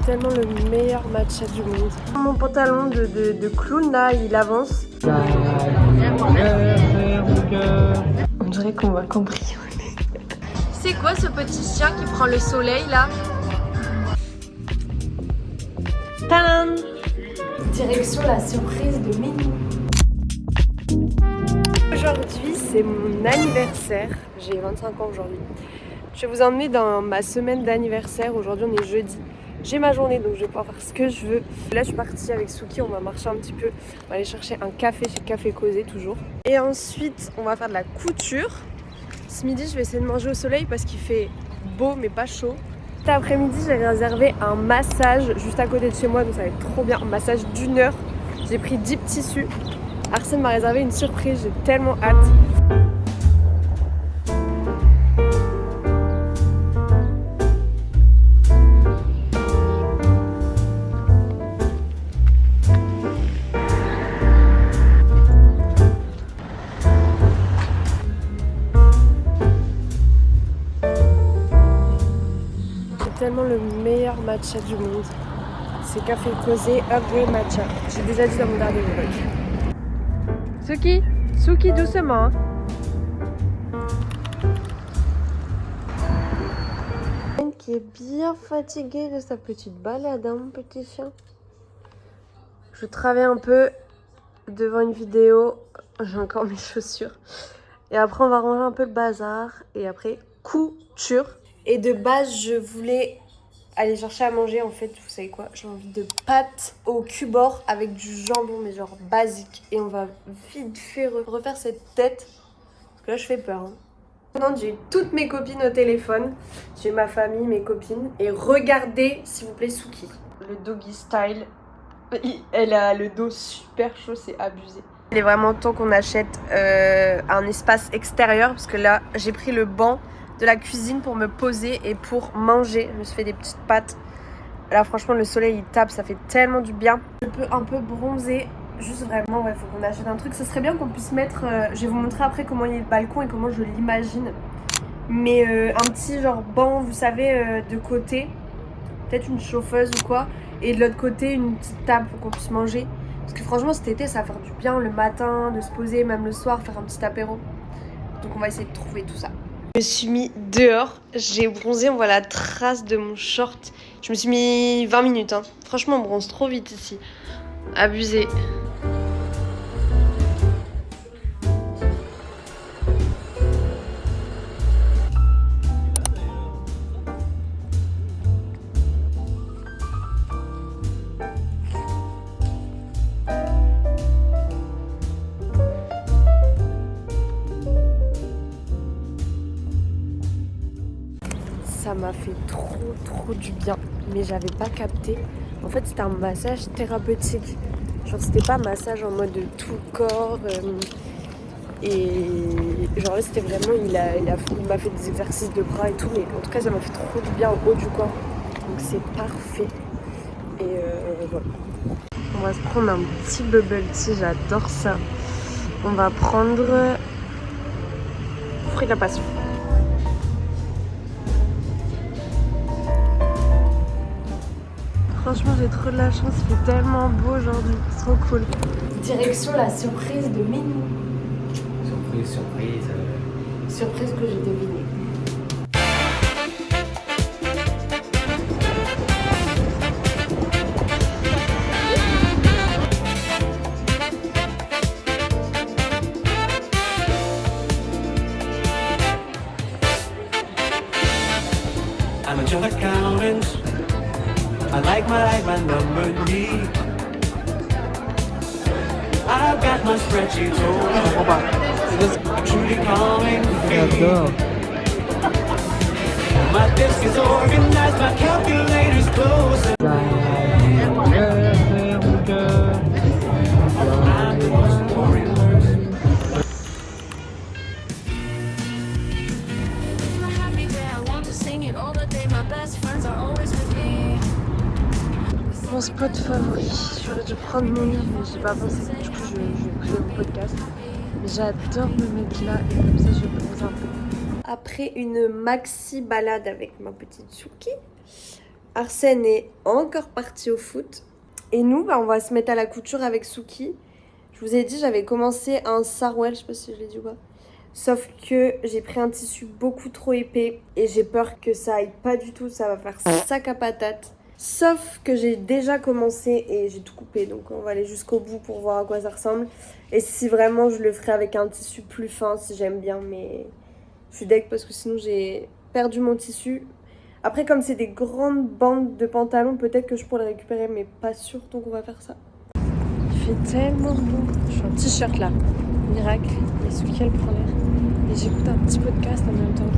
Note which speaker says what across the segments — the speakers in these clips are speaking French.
Speaker 1: tellement le meilleur matcha du monde. Mon pantalon de clown là, il avance. On dirait qu'on va cambrioler. C'est quoi ce petit chien qui prend le soleil là? Tadam! Direction la surprise de Minou. Aujourd'hui c'est mon anniversaire. J'ai 25 ans aujourd'hui. Je vais vous emmener dans ma semaine d'anniversaire. Aujourd'hui on est jeudi. J'ai ma journée donc je vais pouvoir faire ce que je veux. Là je suis partie avec Suki, on va marcher un petit peu. On va aller chercher un café chez Café Causé toujours. Et ensuite on va faire de la couture. Ce midi je vais essayer de manger au soleil parce qu'il fait beau mais pas chaud. Cet après-midi j'ai réservé un massage juste à côté de chez moi donc ça va être trop bien. Un massage d'1 heure. J'ai pris 10 tissus. Arsène m'a réservé une surprise, j'ai tellement hâte. Tellement le meilleur matcha du monde. C'est Café Causé Upgrade Matcha. J'ai déjà dit dans mon dernier vlog. Suki, doucement. Qui est bien fatigué de sa petite balade, hein, mon petit chien. Je travaille un peu devant une vidéo. J'ai encore mes chaussures. Et après, on va ranger un peu le bazar. Et après, couture. Et de base, je voulais aller chercher à manger. En fait, vous savez quoi? J'ai envie de pâtes au cubord avec du jambon, mais genre basique. Et on va vite fait refaire cette tête. Parce que là, je fais peur. Hein. Maintenant, j'ai toutes mes copines au téléphone. J'ai ma famille, mes copines. Et regardez, s'il vous plaît, Suki. Le doggy style. Elle a le dos super chaud, c'est abusé. Il est vraiment temps qu'on achète un espace extérieur. Parce que là, j'ai pris le banc de la cuisine pour me poser et pour manger. Je me suis fait des petites pâtes. Là franchement le soleil il tape, ça fait tellement du bien. Je peux un peu bronzer. Juste vraiment ouais, faut qu'on achète un truc. Ça serait bien qu'on puisse mettre, je vais vous montrer après comment il est le balcon et comment je l'imagine. Mais un petit genre banc, vous savez, de côté. Peut-être une chauffeuse ou quoi. Et de l'autre côté une petite table pour qu'on puisse manger. Parce que franchement cet été ça va faire du bien le matin, de se poser, même le soir, faire un petit apéro. Donc on va essayer de trouver tout ça. Je me suis mis dehors, j'ai bronzé, on voit la trace de mon short. Je me suis mis 20 minutes, hein. Franchement on bronze trop vite ici. Abusé. Ça m'a fait trop du bien, mais j'avais pas capté. En fait c'était un massage thérapeutique. Genre c'était pas un massage en mode tout le corps. Et genre là c'était vraiment, il m'a fait des exercices de bras et tout. Mais en tout cas ça m'a fait trop du bien au haut du corps. Donc c'est parfait. Et voilà. On va se prendre un petit bubble tea, j'adore ça. On va prendre fruit de la passion. Franchement j'ai trop de la chance, il fait tellement beau aujourd'hui, c'est trop cool. Direction la surprise de Minou. Surprise. Surprise que j'ai devinée.
Speaker 2: I'm a job accountant. I like my number neat. I've got my spreadsheets open. Truly calling me. My desk is organized, my calculator's close.
Speaker 1: Mon spot favori, j'aurais dû prendre mon livre mais j'ai pas pensé, du coup je vais écouter mon podcast. J'adore me mettre là et comme ça je bronze un peu. Après une maxi balade avec ma petite Suki, Arsène est encore parti au foot. Et nous, on va se mettre à la couture avec Suki. Je vous ai dit, j'avais commencé un sarwell, je sais pas si je l'ai dit ou pas. Sauf que j'ai pris un tissu beaucoup trop épais et j'ai peur que ça aille pas du tout, ça va faire sac à patate. Sauf que j'ai déjà commencé et j'ai tout coupé, donc on va aller jusqu'au bout pour voir à quoi ça ressemble. Et si vraiment je le ferai avec un tissu plus fin, si j'aime bien, mais je suis deg parce que sinon j'ai perdu mon tissu. Après, comme c'est des grandes bandes de pantalons, peut-être que je pourrais les récupérer, mais pas sûr, donc on va faire ça. Il fait tellement beau. Je suis en t-shirt là. Miracle. Et celui qu'elle prend l'air. Et j'écoute un petit podcast en même temps.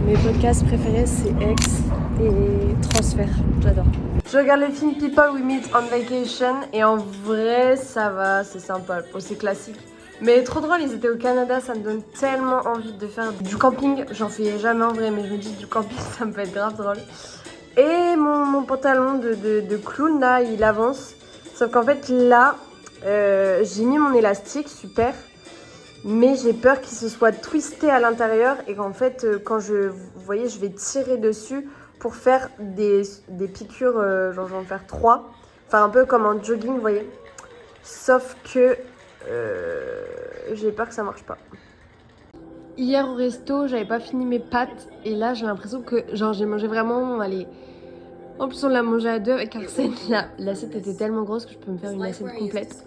Speaker 1: Mes podcasts préférés, c'est X et Transfert. J'adore. Je regarde le film People We Meet on Vacation et en vrai, ça va, c'est sympa. Bon, c'est classique. Mais trop drôle, ils étaient au Canada, ça me donne tellement envie de faire du camping. J'en fais jamais en vrai, mais je me dis du camping, ça me peut être grave drôle. Et mon pantalon de clown, là, il avance. Sauf qu'en fait, là, j'ai mis mon élastique, super. Mais j'ai peur qu'il se soit twisté à l'intérieur et qu'en fait, quand vous voyez, je vais tirer dessus pour faire des piqûres, genre je vais en faire 3. Enfin, un peu comme en jogging, vous voyez. Sauf que j'ai peur que ça marche pas. Hier au resto, j'avais pas fini mes pâtes et là j'ai l'impression que genre j'ai mangé vraiment, allez. En plus on l'a mangé à 2 avec Arsène. L'assiette était tellement grosse que je peux me faire une assiette complète.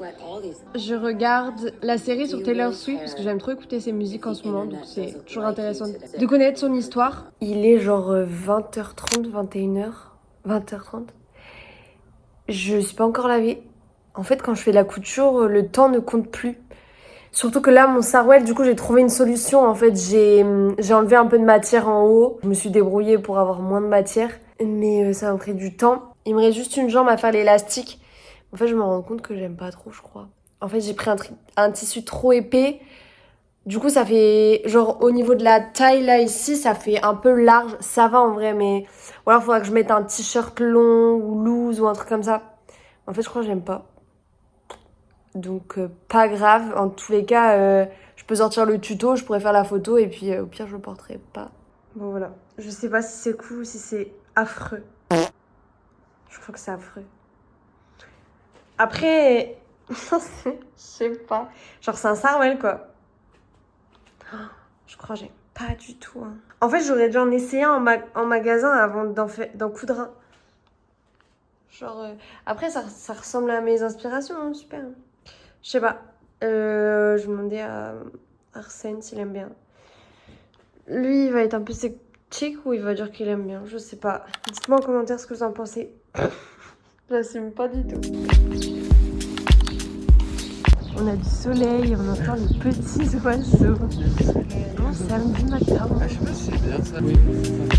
Speaker 1: Je regarde la série sur Taylor Swift parce que j'aime trop écouter ses musiques en ce moment, donc c'est toujours intéressant de connaître son histoire. Il est genre 20h30, 21h, 20h30. Je suis pas encore lavée. En fait, quand je fais de la couture, le temps ne compte plus. Surtout que là, mon sarwell, du coup, j'ai trouvé une solution. En fait, j'ai enlevé un peu de matière en haut. Je me suis débrouillée pour avoir moins de matière. Mais ça m'a pris du temps. Il me reste juste une jambe à faire l'élastique. En fait, je me rends compte que j'aime pas trop, je crois. En fait, j'ai pris un tissu trop épais. Du coup, ça fait... Genre, au niveau de la taille, là, ici, ça fait un peu large. Ça va, en vrai, mais... Ou alors, il faudra que je mette un t-shirt long ou loose ou un truc comme ça. En fait, je crois que j'aime pas. Donc pas grave, en tous les cas je peux sortir le tuto, je pourrais faire la photo et puis au pire je le porterai pas. Bon voilà, je sais pas si c'est cool ou si c'est affreux. Je crois que c'est affreux. Après, je sais pas, genre c'est un sarwell quoi. Je crois que j'aime pas du tout. Hein. En fait j'aurais dû en essayer en magasin avant d'en coudre un. Genre après ça ressemble à mes inspirations, hein, super. Je sais pas. Je demandais à Arsène s'il aime bien. Lui, il va être un peu sceptique ou il va dire qu'il aime bien. Je sais pas. Dites-moi en commentaire ce que vous en pensez. J'assume pas du tout. On a du soleil, on entend les petits oiseaux. Bon samedi matin.
Speaker 3: Ah, je sais pas si c'est bien ça. Oui.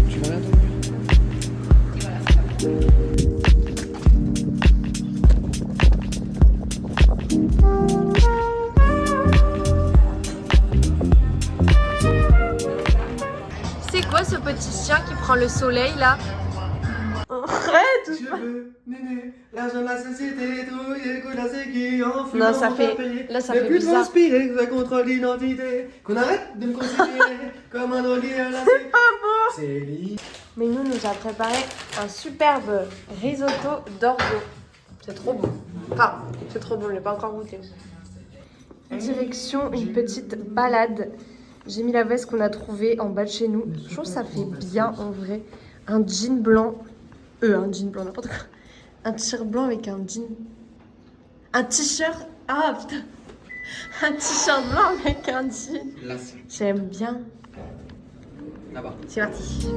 Speaker 3: Tu vas rien
Speaker 1: C'est quoi ce petit chien qui prend le soleil là? Arrête!
Speaker 3: Je veux, néné, l'argent de la société, tout, écoute la sécu, en fumant,
Speaker 1: Non, ça
Speaker 3: on
Speaker 1: fait.
Speaker 3: va payer.
Speaker 1: Là, ça
Speaker 3: Ne
Speaker 1: fait
Speaker 3: plus
Speaker 1: bizarre.
Speaker 3: transpirer, ça contrôle l'identité. Qu'on arrête de me considérer comme un drogué à la sécu.
Speaker 1: Pas beau!
Speaker 3: C'est lui.
Speaker 1: Mais nous a préparé un superbe risotto d'orzo. C'est trop bon. Enfin, c'est trop bon, je l'ai pas encore goûté. Direction une petite balade. J'ai mis la veste qu'on a trouvée en bas de chez nous. Je trouve que ça fait bien en vrai. Un jean blanc. Un jean blanc, n'importe quoi. Un t-shirt blanc avec un jean. Un t-shirt. Ah putain. Un t-shirt blanc avec un jean.
Speaker 3: Là,
Speaker 1: J'aime bien.
Speaker 3: là-bas.
Speaker 1: C'est parti.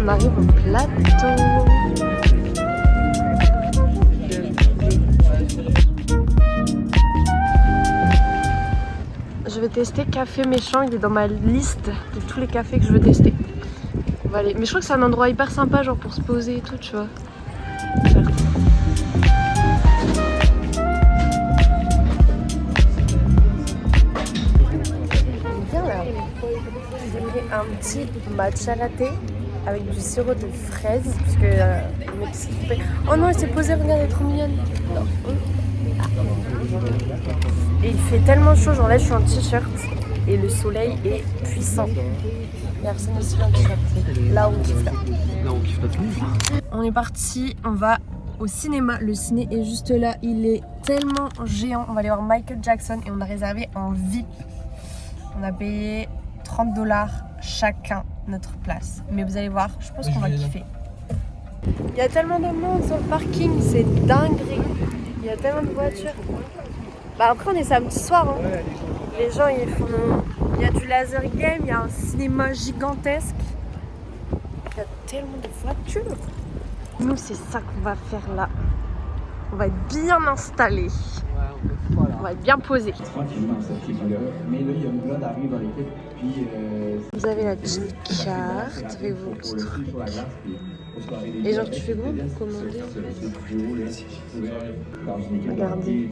Speaker 1: On arrive au plateau. Je vais tester Café Méchant, il est dans ma liste de tous les cafés que je veux tester. On va aller. Mais je crois que c'est un endroit hyper sympa, genre pour se poser et tout, tu vois. Bien là. J'ai pris un petit matcha latte avec du sirop de fraise, puisque mais qu'est-ce qu'il fait? Oh non, elle s'est posée, regarde, elle est trop mignonne. Et il fait tellement chaud, genre là je suis en t-shirt et le soleil est puissant. Et Arsène aussi en t-shirt. Là on kiffe là.
Speaker 3: Là, on kiffe notre vie.
Speaker 1: On est parti, on va au cinéma. Le ciné est juste là, il est tellement géant. On va aller voir Michael Jackson et on a réservé en VIP. On a payé 30$ chacun notre place. Mais vous allez voir, je pense qu'on va kiffer. Il y a tellement de monde sur le parking, c'est dinguerie. Il y a tellement de voitures. Bah après on est samedi soir. Hein. Les gens ils font. Il y a du laser game, il y a un cinéma gigantesque. Il y a tellement de voitures. Nous c'est ça qu'on va faire là. On va être bien installés. On va être bien posés. Vous avez la petite carte avec vos petits trucs. Et genre tu fais quoi? Commander? Regardez.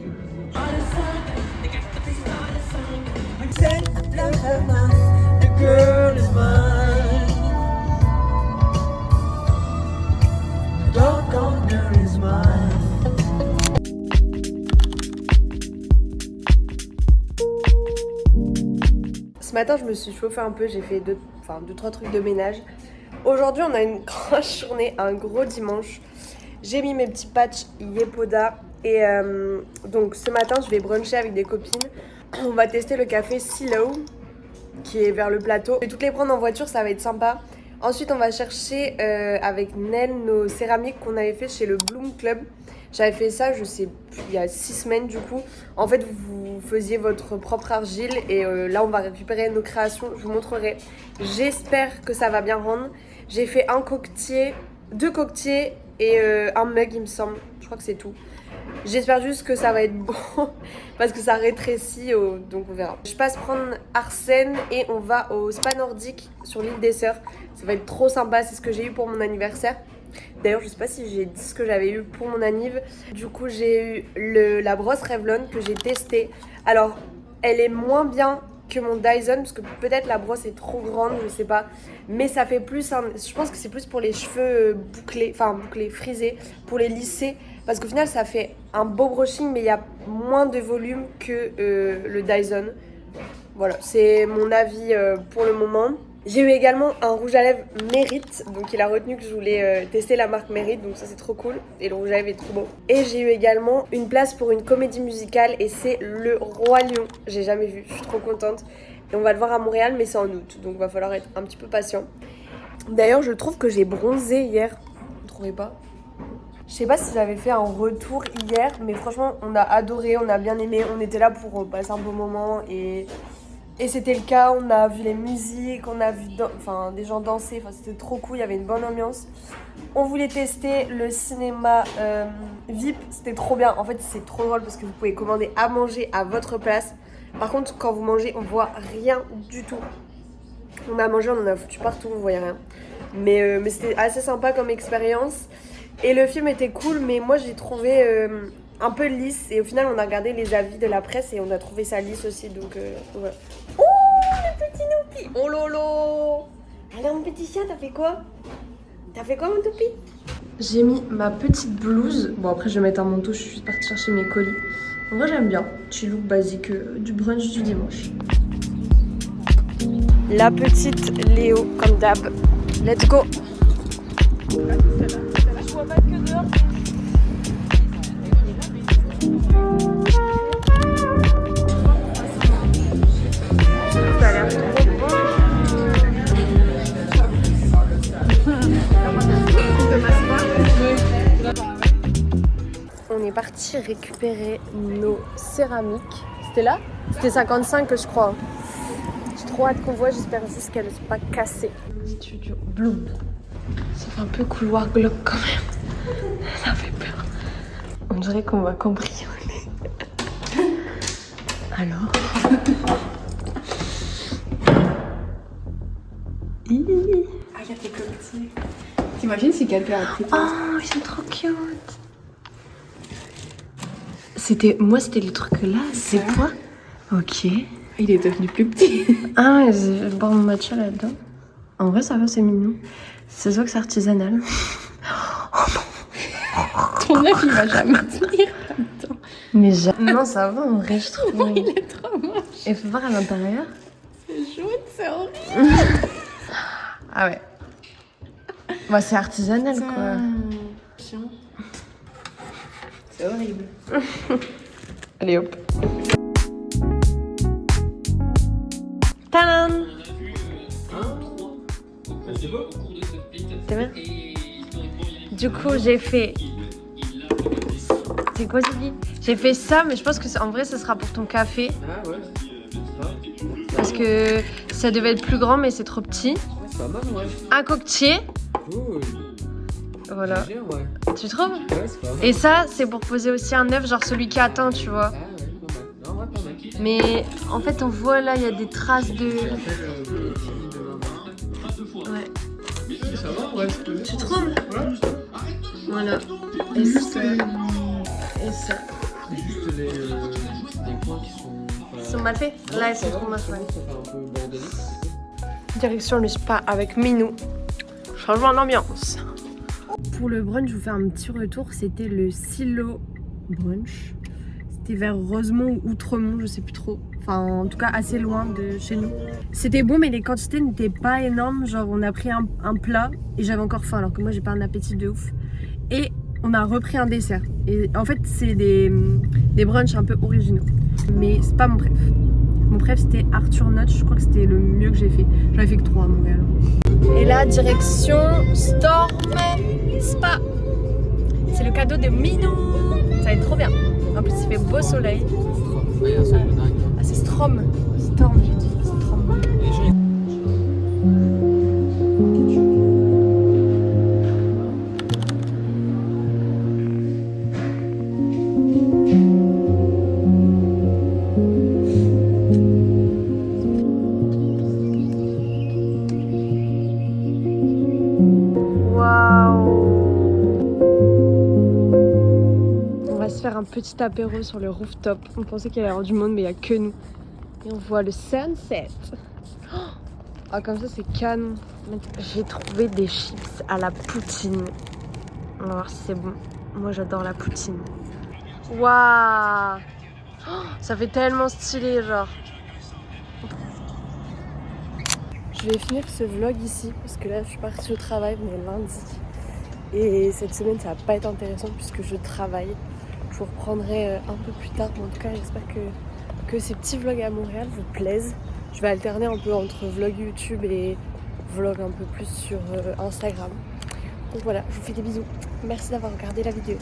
Speaker 1: Ce matin, je me suis chauffée un peu, j'ai fait 2-3 trucs de ménage. Aujourd'hui, on a une grosse journée, un gros dimanche. J'ai mis mes petits patchs Yepoda et donc ce matin, je vais bruncher avec des copines. On va tester le café Silo qui est vers le plateau. Je vais toutes les prendre en voiture, ça va être sympa. Ensuite, on va chercher avec Nel nos céramiques qu'on avait fait chez le Bloom Club. J'avais fait ça, je sais plus, il y a 6 semaines du coup. En fait, vous faisiez votre propre argile et là, on va récupérer nos créations. Je vous montrerai. J'espère que ça va bien rendre. J'ai fait un coquetier, 2 coquetiers et un mug, il me semble. Je crois que c'est tout. J'espère juste que ça va être bon parce que ça rétrécit, donc on verra. Je passe prendre Arsène et on va au spa nordique sur l'île des Sœurs. Ça va être trop sympa, c'est ce que j'ai eu pour mon anniversaire. D'ailleurs, je sais pas si j'ai dit ce que j'avais eu pour mon anniv. Du coup, j'ai eu la brosse Revlon que j'ai testée. Alors, elle est moins bien que mon Dyson parce que peut-être la brosse est trop grande, je sais pas. Mais ça fait plus, je pense que c'est plus pour les cheveux bouclés, frisés, pour les lisser. Parce qu'au final, ça fait un beau brushing, mais il y a moins de volume que le Dyson. Voilà, c'est mon avis pour le moment. J'ai eu également un rouge à lèvres Mérite, donc il a retenu que je voulais tester la marque Mérite, donc ça c'est trop cool, et le rouge à lèvres est trop beau. Et j'ai eu également une place pour une comédie musicale, et c'est Le Roi Lion, j'ai jamais vu, je suis trop contente. Et on va le voir à Montréal, mais c'est en août, donc va falloir être un petit peu patient. D'ailleurs, je trouve que j'ai bronzé hier, vous trouvez pas? Je sais pas si j'avais fait un retour hier, mais franchement, on a adoré, on a bien aimé, on était là pour passer un beau moment, et c'était le cas. On a vu les musiques, on a vu des gens danser, c'était trop cool, il y avait une bonne ambiance. On voulait tester le cinéma VIP, c'était trop bien. En fait, c'est trop drôle parce que vous pouvez commander à manger à votre place. Par contre, quand vous mangez, on voit rien du tout. On a mangé, on en a foutu partout, on voyait rien. Mais c'était assez sympa comme expérience. Et le film était cool, mais moi j'ai trouvé un peu lisse. Et au final, on a regardé les avis de la presse et on a trouvé ça lisse aussi. Donc voilà. Oh, le petit Noupi! Oh lolo! Alors, mon petit chien, t'as fait quoi? T'as fait quoi, mon toupi? J'ai mis ma petite blouse. Bon, après, je vais mettre un manteau, je suis juste partie chercher mes colis. En vrai, j'aime bien. Petit look basique du brunch du dimanche. La petite Léo, comme d'hab. Let's go! Je vois pas que dehors. Ça a l'air trop bon. On est parti récupérer nos céramiques. C'était là? C'était 55 je crois. J'ai trop hâte qu'on voit, j'espère juste qu'elles ne sont pas cassées. Studio Bloom. Ça fait un peu couloir glauque quand même. Ça fait peur. On dirait qu'on va cambrioler. Alors.
Speaker 4: Ah, il y a tes coquetiers. T'imagines si quelqu'un a pris toi?
Speaker 1: Oh, ils sont trop cute. C'était le truc là, c'est quoi? Ok.
Speaker 4: Il est devenu plus petit.
Speaker 1: Ah ouais, je vais boire mon matcha là-dedans. En vrai, ça va, c'est mignon. C'est sûr que c'est artisanal. Oh non.
Speaker 4: Ton œuf, il va jamais tenir là-dedans.
Speaker 1: Mais non, ça va en vrai, je trouve.
Speaker 4: Il est trop moche.
Speaker 1: Et faut voir à l'intérieur.
Speaker 4: C'est jaune, c'est horrible.
Speaker 1: Ah ouais. Bah, c'est artisanal quoi.
Speaker 4: Chiant. C'est horrible.
Speaker 1: Allez hop. Tadam! C'est bien? Du coup, j'ai fait. C'est quoi, Ziggy? J'ai fait ça, mais je pense que en vrai, ce sera pour ton café.
Speaker 3: Ah ouais.
Speaker 1: Parce que ça devait être plus grand, mais c'est trop petit.
Speaker 3: C'est pas mal, ouais.
Speaker 1: Un coquetier.
Speaker 3: Cool.
Speaker 1: Voilà.
Speaker 3: Bien, ouais.
Speaker 1: Tu trouves?
Speaker 3: Ouais, c'est pas mal.
Speaker 1: Et ça, c'est pour poser aussi un œuf, genre celui qui atteint, tu vois.
Speaker 3: Ah ouais, pas mal. Non, ouais, pas mal.
Speaker 1: Mais en fait, on voit là, il y a des traces de.
Speaker 3: J'ai appelé le petit demain.
Speaker 1: Ouais.
Speaker 3: Ça va, ouais, c'est
Speaker 1: Tu trouves?
Speaker 3: Ouais.
Speaker 1: Voilà. Et ça. Et ça.
Speaker 3: C'est juste les points qui sont.
Speaker 1: Ils sont mal faits? Là, ils sont trop mal faits.
Speaker 3: Ça fait un peu bordélique.
Speaker 1: Direction le spa avec Minou. Changement d'ambiance. Pour le brunch, je vous fais un petit retour. C'était le Silo Brunch. C'était vers Rosemont ou Outremont, je sais plus trop. Enfin, en tout cas, assez loin de chez nous. C'était bon, mais les quantités n'étaient pas énormes. Genre, on a pris un plat et j'avais encore faim, alors que moi, j'ai pas un appétit de ouf. Et on a repris un dessert. Et en fait, c'est des brunchs un peu originaux. Mais c'est pas mon préf. Mon préf, c'était Arthur Notch. Je crois que c'était le mieux que j'ai fait. J'en ai fait que 3 à Montréal. Et là, direction Storm Spa. C'est le cadeau de Minou. Ça va être trop bien. En plus, il fait beau soleil. Ah, c'est Storm. Storm, j'ai dit. Storm. Faire un petit apéro sur le rooftop. On pensait qu'il y allait y avoir du monde, mais il n'y a que nous. Et on voit le sunset. Ah, comme ça, c'est canon. J'ai trouvé des chips à la poutine. On va voir si c'est bon. Moi, j'adore la poutine. Waouh! Ça fait tellement stylé, genre. Je vais finir ce vlog ici, parce que là, je suis partie au travail, mais lundi. Et cette semaine, ça va pas être intéressant puisque je travaille. Je vous reprendrai un peu plus tard, mais en tout cas j'espère que ces petits vlogs à Montréal vous plaisent. Je vais alterner un peu entre vlog YouTube et vlog un peu plus sur Instagram. Donc voilà, je vous fais des bisous. Merci d'avoir regardé la vidéo.